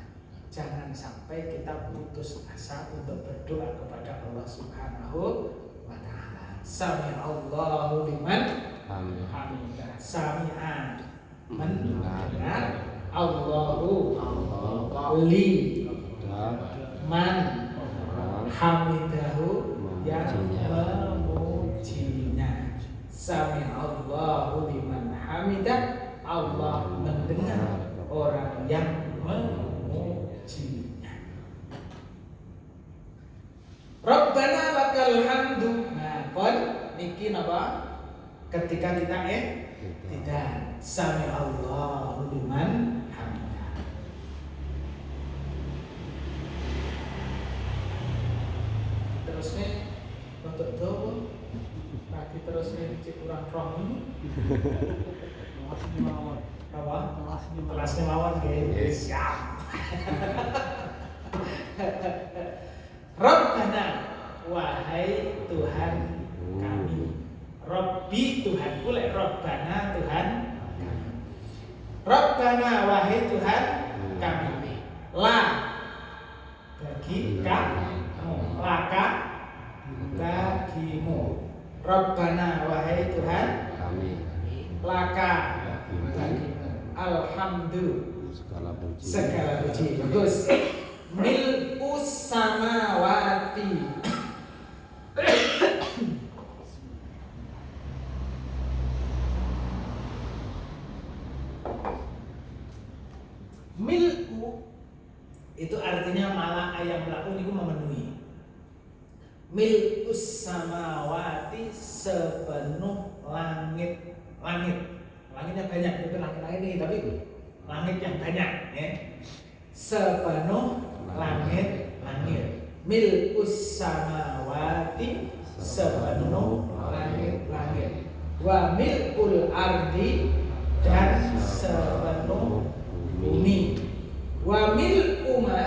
Jangan sampai kita putus asa untuk berdoa kepada Allah Subhanahu wa Ta'ala. Sami'allahu liman hamidah. Sami'a mendengar, Allahu li man hamidahu yang memujinya. Sami'allahu liman hamidah. Allah mendengar orang yang memujinya. Rabbana lakal hamdu. Nah, kon niki napa? Ketika kita tidak Sami'allahu liman hamidah. Terusnya untuk doa lagi terusnya cek kurang roh ini. Apa? Kelasnya mawar guys. Siap. Rabbana, wahai Tuhan kami. Rabbi Tuhan pula, Rabbana Tuhan kami. Rabbana, wahai Tuhan kami. La bagi kamu, laka bagimu. Rabbana, wahai Tuhan kami. Laka bagimu. Alhamdu segala puji. Bagus. Mil'us samawati mil'u itu artinya malah ayam laku itu memenuhi. Mil'us samawati sepenuh langit. Langitnya banyak, itu langit-langit ini, tapi langit yang banyak ya. Sepenuh langit. Mil'us samawati sepenuh langit. Wa mil'ul ardi dan sepenuh bumi. Wa mil'u ma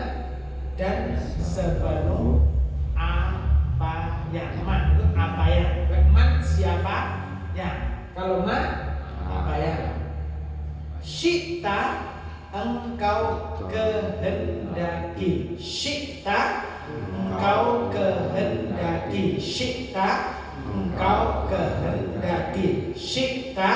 dan sepenuh apa yang man itu apa yang man siapa ya. Kalau ma apa ya. Syikta engkau kehendaki. Syikta engkau kehendaki. Syikta engkau kehendaki. Syikta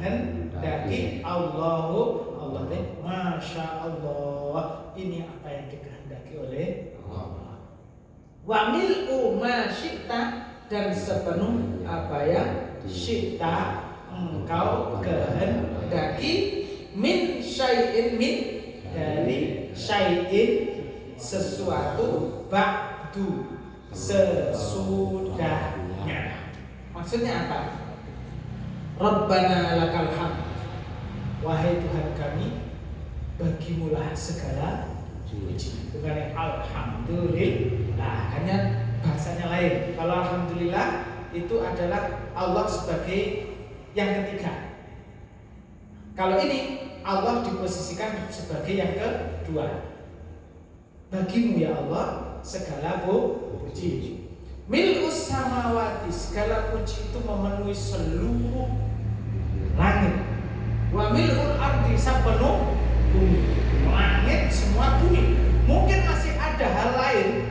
kehendaki Allah teh masya Allah, ini apa yang dikehendaki oleh Allah. Wa mil'u ma syi'ta, dan sepenuh apa yang syi'ta engkau kehendaki, min syai'in, min dari syai'in sesuatu, ba'du sesudahnya. Maksudnya apa? Rabbana lakal hamd, wahai Tuhan kami, bagimulah segala puji. Bukan alhamdulillah, hanya bahasanya lain. Kalau alhamdulillah itu adalah Allah sebagai yang ketiga. Kalau ini Allah diposisikan sebagai yang kedua. Bagimu ya Allah segala puji. Mil'us samawati, segala puji itu memenuhi seluruh langit. Wa mil'ul ardi, sepenuh bumi. Langit semua bumi. Mungkin masih ada hal lain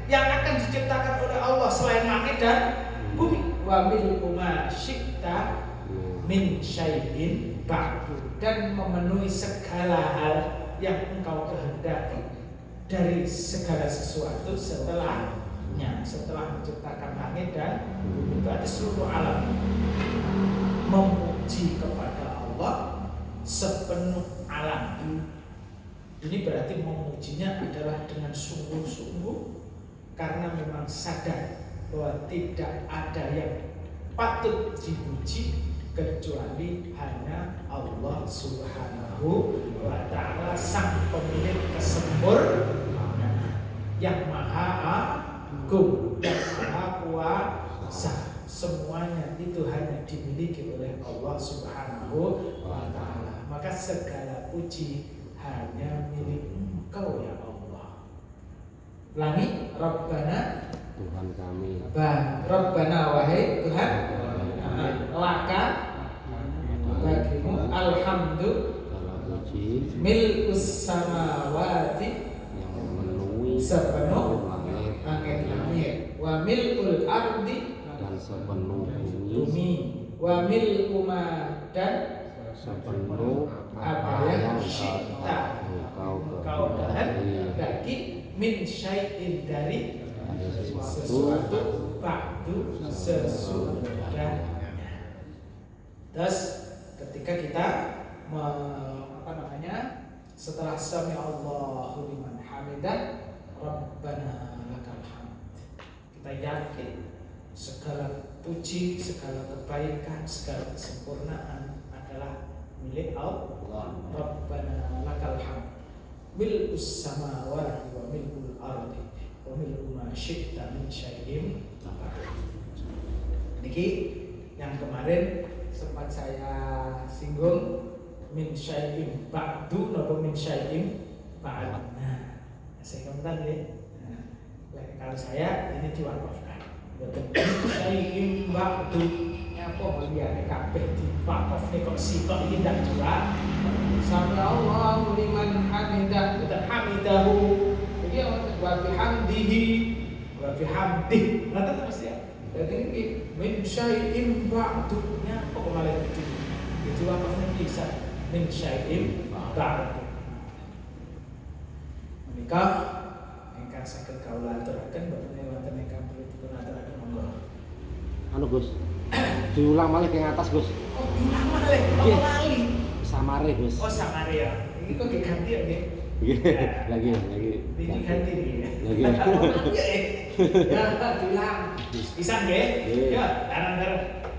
yang akan diciptakan oleh Allah selain langit dan bumi. Wa mil'u ma syi'ta min syai'in ba'du, dan memenuhi segala hal yang engkau kehendaki dari segala sesuatu setelahnya, setelah menciptakan langit dan bumi. Berarti seluruh alam memuji kepada Allah sepenuh alam. Ini berarti memujinya adalah dengan sungguh-sungguh, karena memang sadar bahwa tidak ada yang patut dipuji kecuali hanya Allah Subhanahu wa ta'ala, sang pemilik kesempurnaan, yang maha agung, yang maha kuasa. Semuanya itu hanya dimiliki oleh Allah Subhanahu wa ta'ala. Maka segala puji hanya milik Engkau ya Allah. Ulangi, Rabbana, Tuhan kami, Rabbana, wahai Tuhan, laka, bagimu, alhamdu, segala puji mil'us samawati, yang memenuhi sepenuh langit, langit, wa mil'ul ardi, dan sepenuh bumi, bumi, wa mil'u ma, dan sepenuh apa yang syi'ta engkau kehendaki, min syai'in, dari sesuatu, ba'du sesudahnya. Terus ketika kita setelah sami Allahu liman hamidah, Rabbana lakal hamd, kita yakin segala puji, segala kebaikan, segala kesempurnaan adalah milik Allah. Rabbana lakal hamd, mil'us samawati wa mil'ul ardi wa mil'u ma syi'ta min syai'in. Niki yang kemarin sempat saya singgung, min syai'in ba'du napa min syai'in ba'd. Nah, saya komentar ya. Nah, kalau saya ini diwakafkan. Min syai'in ba'du. Apa liane kabeh diwakaf kok sitok iki ndak juga. Sami Allahu liman hamidah, dan hamidahu. Jadi wa bihamdihi wa bihamdih. Ngoten Mas ya. Jadi ini min syai'in ba'du, nya kok malah itu. Itu wakafnya bisa min syai'in ba'du. Menika ingkang saged kawula aturaken, boten wonten ingkang perlu dipun aturaken monggo. Anu Gus, diulang malih ke atas Gus. Oh, diulang malih, kok lali. Samare Gus. Oh, samare ya. Ini kok diganti ya, nggih. Lagi. Ini ganti nih. Lagi. Ya, diulang. Bisa nggih? Ya, bareng-bareng.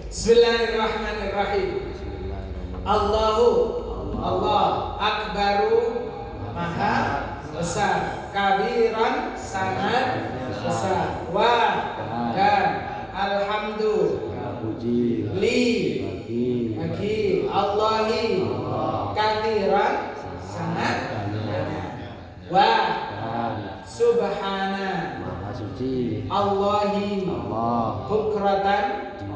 Bismillahirrahmanirrahim. Allahu Allah akbaru, maha besar, kabiran sangat besar, wa dan alhamdu Puji li bagi Allahi kabiran sangat banyak, wa subhana Maha Suci Allahi Allah bukratan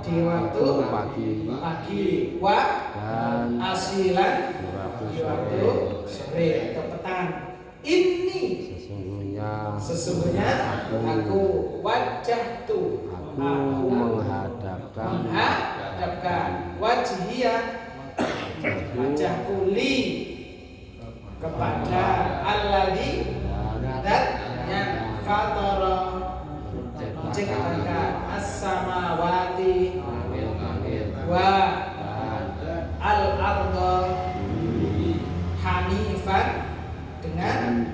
di waktu pagi, wa dan asilan di di waktu sore atau petang. Ini sesungguhnya aku wajah tu, aku menghadapkan hadapkan wajhiya wajahku li kepada alladzi zatnya fatara menciptakan as-samawati wa al-ardha hanifan dengan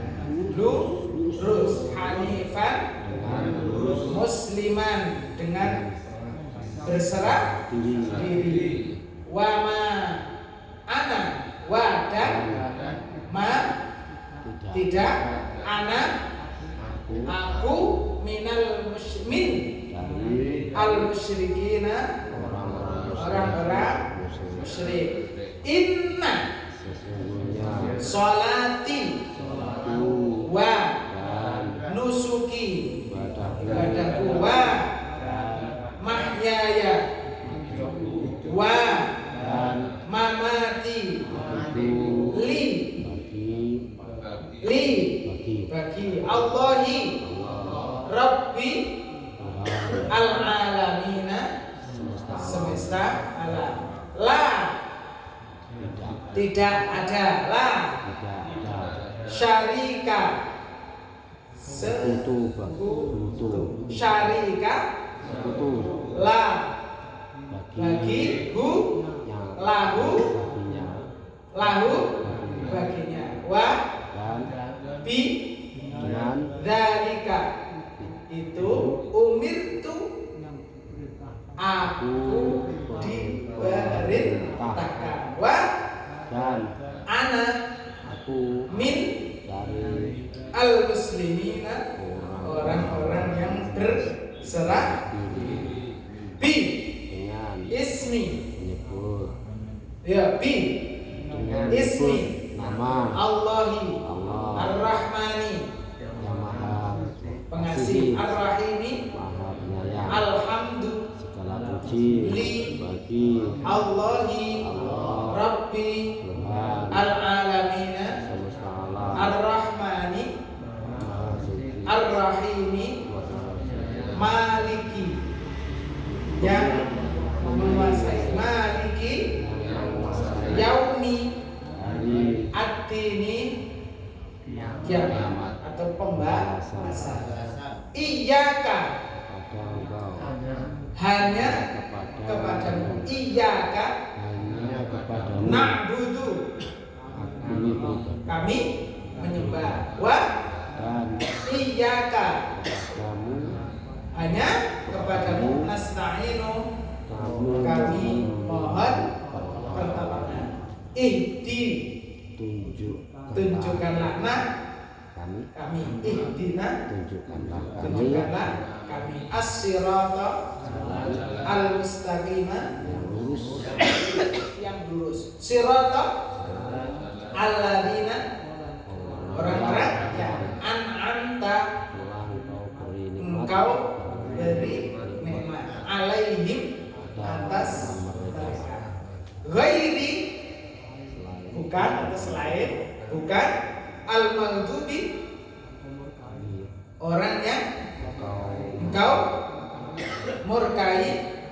lurus, hanifan musliman dengan berserah diri, wa ma ana wa dan ma tidak ana aku minal muslimin al musyrikina orang-orang musyrik. Inna sholati wa nusuki ibadahku wa mahyaya wa mamati li bagi Allahi Rabbi al-alamina semesta alam. La tidak ada, la syarika syarika la bagi hu lahu baginya wa bi dzalika itu umirtu aku diperintahkan wa dan ana aku min dari al muslimina orang-orang yang berserah bi dengan ismi menyebut ya bi dengan ismi nama Allahi Allah ar-Rahmani yang maha pengasih ar-Rahimi maha penyayang alhamdu segala puji li bagi Allahi Allah Rabbi Tuhan al-alamina semesta alam ar-Rahmani maha suci ar-Rahimi maliki yang menguasai maliki yaumi hari ad-dini kiamat atau pembalasan. Iyaka pada engkau hanya kepadamu kepadamu, iyaka hanya kepadamu na'budu aku beribadah kami menyembah, wa dan iyaka kepadamu hanya kepadamu nasta'inu kami mohon pertolongan. Tunjukkanlah kami tunjukkanlah kami as-sirata al-mustaqima yang lurus, sirata alladzina orang-orang yang an'amta engkau beri nikmat alaihim atas mereka, ghairi bukan atau selain, bukan al-maghdubi orang yang engkau murkai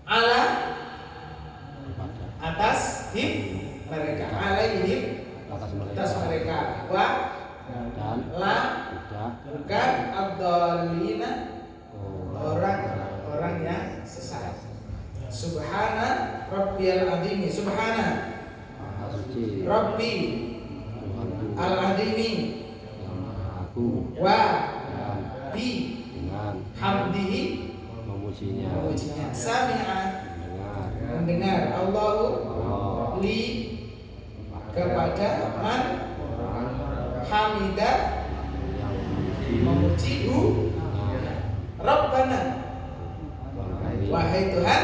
ala atas him mereka, alaihim atas mereka, wa dan la tidak bukan ad-dallina orang yang sesat. Subhana rabbiyal azimi, subhana maha suci rabbi Tuhanku al-azimi yang maha agung wa dan bi dengan hamdihi memujinya sami'a mendengar Allahu Allah li kepada man hamidah yang memujihu Rabbana wahai Tuhan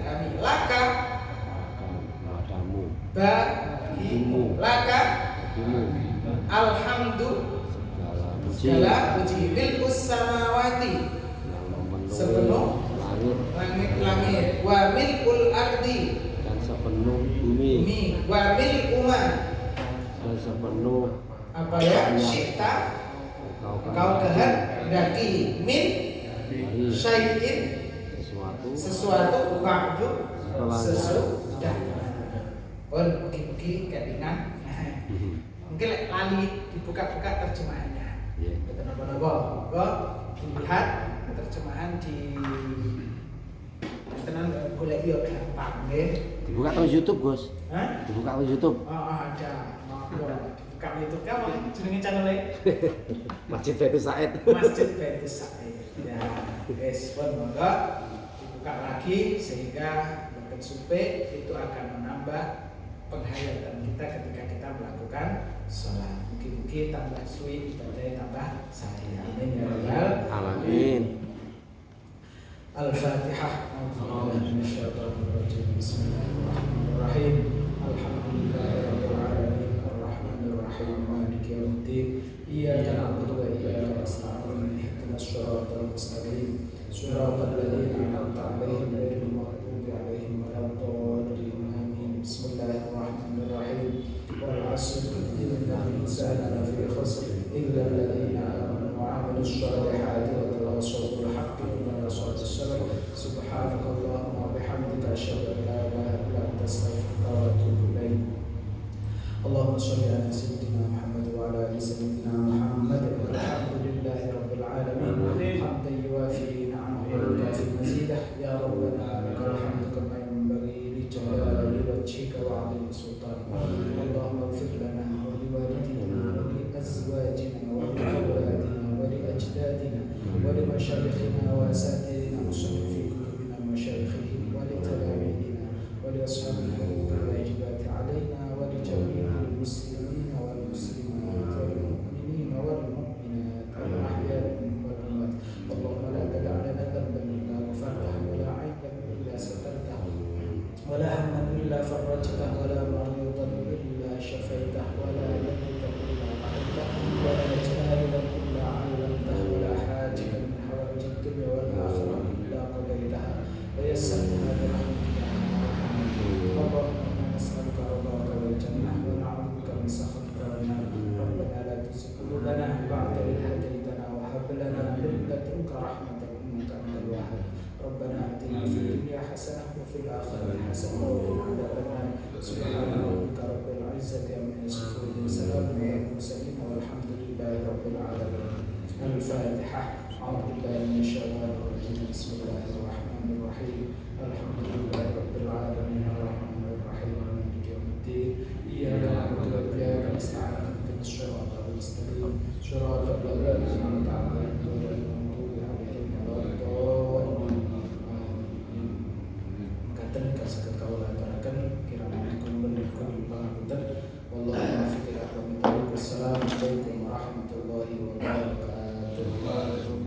kami laka kepadamu bagimu laka bagimu alhamdu segala segala puji milkus samawati yang memenuhi sepenuh langit-langit wa milkul ardi dan sepenuh bumi bumi wa milkuma dan sepenuh apa ya syita engkau kehendaki min dari syai'in sesuatu ba'du Setelahnya. sesudah. Pun mugi-mugi kelingan. Mungkin lali dibuka-buka terjemahannya. Iya. Betul napa-napa. Monggo dilihat terjemahan di tenan golek yo gampang nggih. Dibuka terus YouTube, Gus. Hah? Dibuka terus YouTube. Ada. Monggo dibuka YouTube kan jenenge channel Masjid Baitul Said. Masjid Baitul Said. Ya, wes pun monggo dibuka lagi sehingga Mboten Supe itu akan menambah penghayatan kita ketika kita melakukan sholat. Mungkin tambah suwi ibadahnya tambah saya. Amin ya rabbal Alamin. Al-Fatihah. Bismillahirrahmanirrahim. Alhamdulillahirabbil alamin arrahmanir rahim maliki yaumiddin. Iyyaka na'budu wa iyyaka nasta'in. Ihdinas shiratal mustaqim. Shiratal ladzina an'amta 'alaihim ghairil maghdubi 'alaihim waladdallin. Amin. Bismillahirrahmanirrahim. Wal 'asri innal insana lafi khusr illa alladzina amanu wa 'amilus shalihati wa tawassaw bil haqqi wa tawassaw bis sabr. Subhanakallahumma wa bihamdika asyhadu an la ilaha illa anta astaghfiruka wa atubu ilaik. Allahumma shalli ala sayyidina Muhammad wa ala ali sayyidina Muhammad. Alhamdulillahi rabbil alamin. Hamdan yuwafi ni'amahu wa yukafi mazidah. Ya rabbana lakal hamdu kama yanbaghi li jalali wajhika wa 'azimi sultanik. Allahumma ighfir lana wa li walidina wa li azwajina wa li awladina wa li ajdadina wa li mashayikhina wa asatidina muslimin fi kutubina wa mashayikhihim wa li talamidina wa li ashabil huquq wal wajibati 'alaina wa li jami'il muslimina wal muslimat wal mu'minina wal mu'minat al ahya'i minhum wal amwat. Allahumma la tada' lana dhanban illa ghafartahu wa la 'ayban illa satartahu wa la hamman illa farajtahu wa la maridan illa shafaytahu wa la mayyitan illa rahimtahu wa la jahilan illa 'allamtahu wa la hajatan min hawaijid dunya wal akhirah illa qadaytaha wa yassartaha bi rahmatika ya arhamar. Allahumma inna nas'aluka ridhaka wal jannah wa na'udzu bika min sakhatika wan nar. Rabbana la tuzigh qulubana ba'da idh hadaytana wa hab lana min ladunka rahmatan innaka antal wahhab. Rabbana atina fid dunya hasanah wa fil akhirati hasanah wa qina adzaban nar. Subhana rabbika rabbil izzati amma yasifun. Salamun alal mursalin walhamdulillahi rabbil alamin. Al-Fatihah. A'udzu billahi minasy syaithanir rajim. Bismillahirrahmanirrahim. Alhamdulillahi rabbil alamin arrahmanir rahim maliki yaumiddin. Iyyaka na'budu wa iyyaka nasta'in. Ihdinas shiratal mustaqim. Shiratal ladzina an'amta 'alaihim ghairil maghdubi 'alaihim waladdallin. Mekaten kasaged kawula aturaken kirana kunipun pangapunten. Wallahu muwaffiq ila aqwamit thoriq. Wassalamu alaikum warahmatullahi